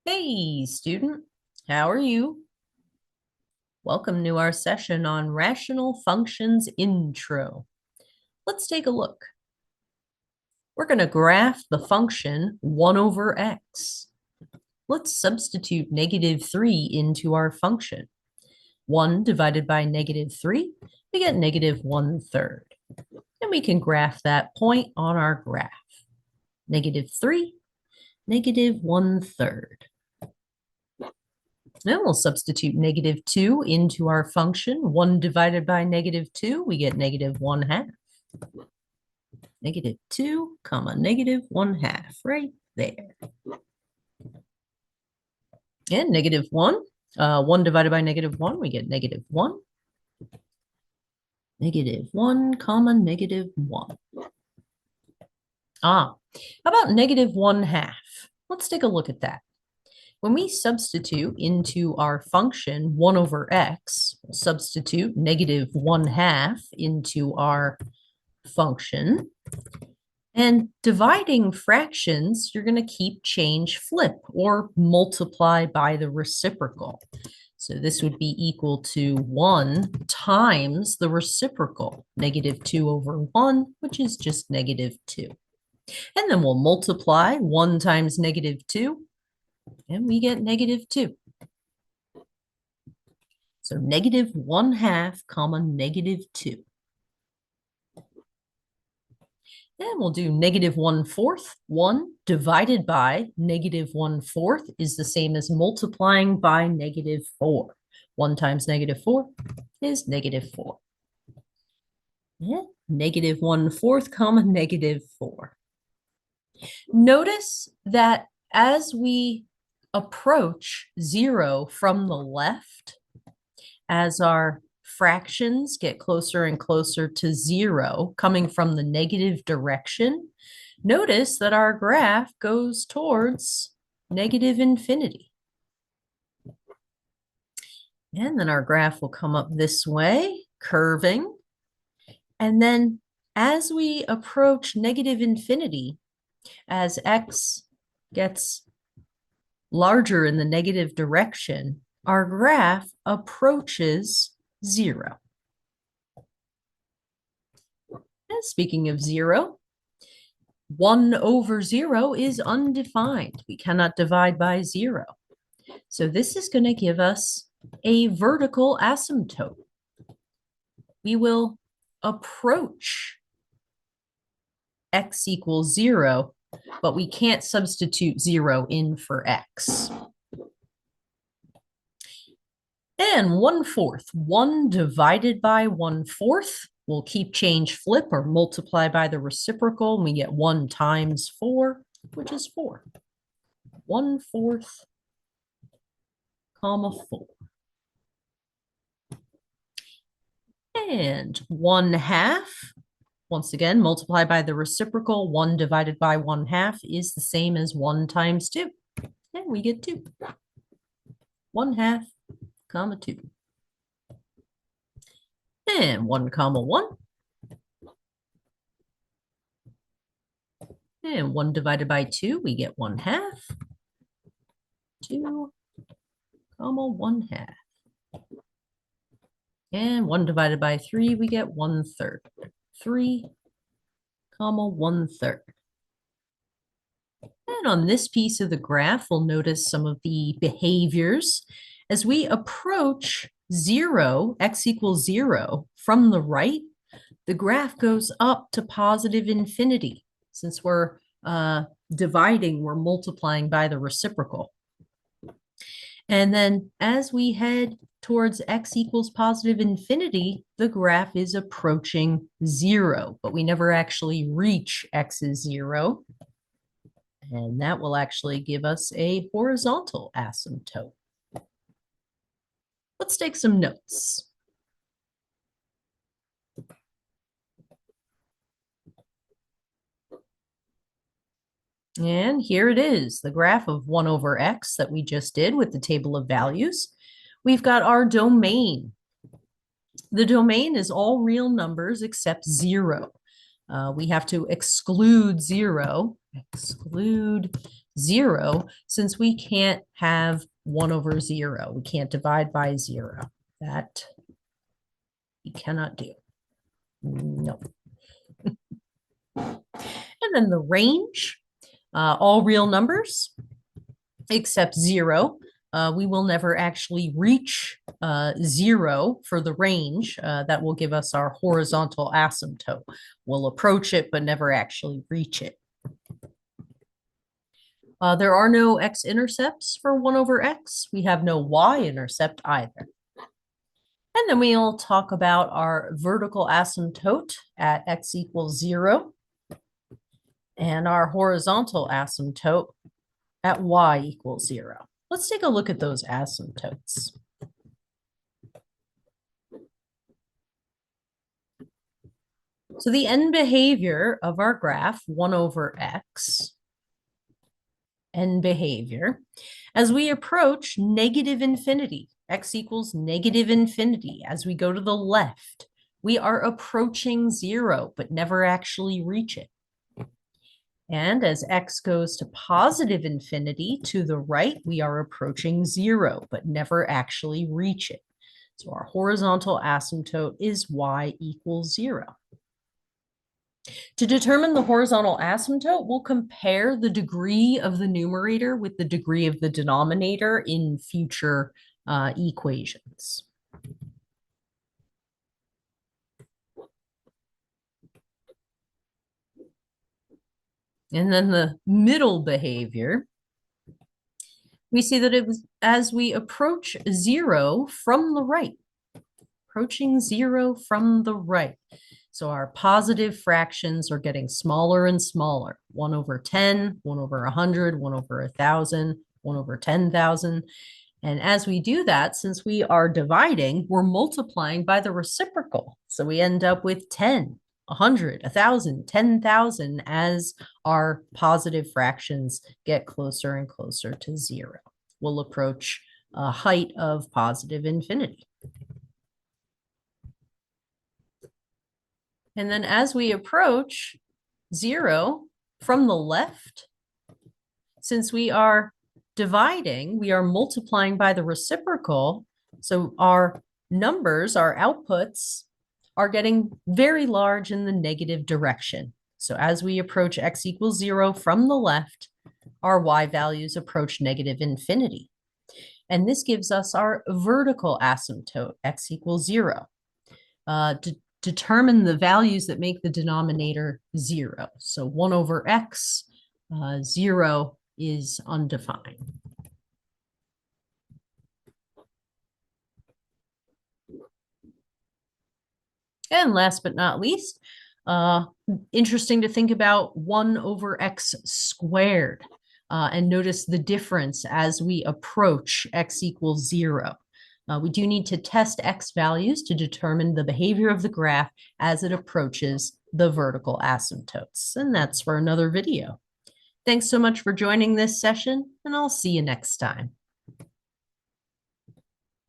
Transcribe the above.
Hey, student, how are you? Welcome to our session on Rational Functions Intro. Let's take a look. We're going to graph the function 1 over x. Let's substitute -3 into our function. 1 divided by -3, we get -1/3. And we can graph that point on our graph. -3, -1/3. Now we'll substitute -2 into our function. 1 divided by -2, we get -1/2. -2, comma, -1/2, right there. And -1, 1 divided by -1, we get -1. -1, comma, -1. How about -1/2? Let's take a look at that. When we substitute into our function 1 over x, we'll substitute -1/2 into our function. And dividing fractions, you're going to keep change flip or multiply by the reciprocal. So this would be equal to 1 times the reciprocal, -2 over 1, which is just -2. And then we'll multiply 1 times -2, and we get -2. So -1/2, comma, -2. And we'll do -1/4. 1 divided by -1/4 is the same as multiplying by -4. 1 times -4 is -4. Yeah, -1/4, comma, -4. Notice that as we approach 0 from the left, as our fractions get closer and closer to 0, coming from the negative direction, notice that our graph goes towards -infinity. And then our graph will come up this way, curving. And then as we approach -infinity, as x gets larger in the negative direction, our graph approaches 0. And speaking of 0, 1 over 0 is undefined. We cannot divide by 0. So this is going to give us a vertical asymptote. We will approach x equals 0, but we can't substitute 0 in for x. And 1/4. 1 divided by 1/4. We'll keep change flip or multiply by the reciprocal, and we get 1 times 4, which is 4. 1/4, comma, 4. And 1/2. Once again, multiply by the reciprocal. 1 divided by 1/2 is the same as 1 times 2. And we get 2. 1/2, comma, 2. And 1, comma, 1. And 1 divided by 2, we get 1/2. 2, comma, 1/2. And 1 divided by 3, we get 1/3. 3, comma, 1/3. And on this piece of the graph, we'll notice some of the behaviors. As we approach 0, x equals 0, from the right, the graph goes up to positive infinity. Since we're dividing, we're multiplying by the reciprocal. And then as we head towards x equals positive infinity, the graph is approaching 0, but we never actually reach x is 0. And that will actually give us a horizontal asymptote. Let's take some notes. And here it is, the graph of 1 over x that we just did with the table of values. We've got our domain. The domain is all real numbers except 0. We have to exclude 0. Exclude 0 since we can't have 1 over 0. We can't divide by 0. That we cannot do. No. And then the range, all real numbers except 0. We will never actually reach 0 for the range. That will give us our horizontal asymptote. We'll approach it, but never actually reach it. There are no x-intercepts for 1 over x. We have no y-intercept either. And then we'll talk about our vertical asymptote at x equals 0 and our horizontal asymptote at y equals 0. Let's take a look at those asymptotes. So the end behavior of our graph, 1 over x, end behavior, as we approach negative infinity, x equals negative infinity, as we go to the left, we are approaching 0, but never actually reach it. And as x goes to positive infinity to the right, we are approaching 0, but never actually reach it. So our horizontal asymptote is y equals 0. To determine the horizontal asymptote, we'll compare the degree of the numerator with the degree of the denominator in future equations. And then the middle behavior, we see that it was as we approach 0 from the right, approaching 0 from the right. So our positive fractions are getting smaller and smaller. 1 over 10, 1 over 100, 1 over 1,000, 1 over 10,000. And as we do that, since we are dividing, we're multiplying by the reciprocal. So we end up with 10, 100, 1,000, 10,000 as our positive fractions get closer and closer to 0. We'll approach a height of positive infinity. And then as we approach 0 from the left, since we are dividing, we are multiplying by the reciprocal. So our numbers, our outputs, are getting very large in the negative direction. So as we approach x equals 0 from the left, our y values approach negative infinity. And this gives us our vertical asymptote, x equals 0. To determine the values that make the denominator 0. So 1 over x, 0 is undefined. And last but not least, interesting to think about 1 over x squared. And notice the difference as we approach x equals 0. We do need to test x values to determine the behavior of the graph as it approaches the vertical asymptotes. And that's for another video. Thanks so much for joining this session, and I'll see you next time.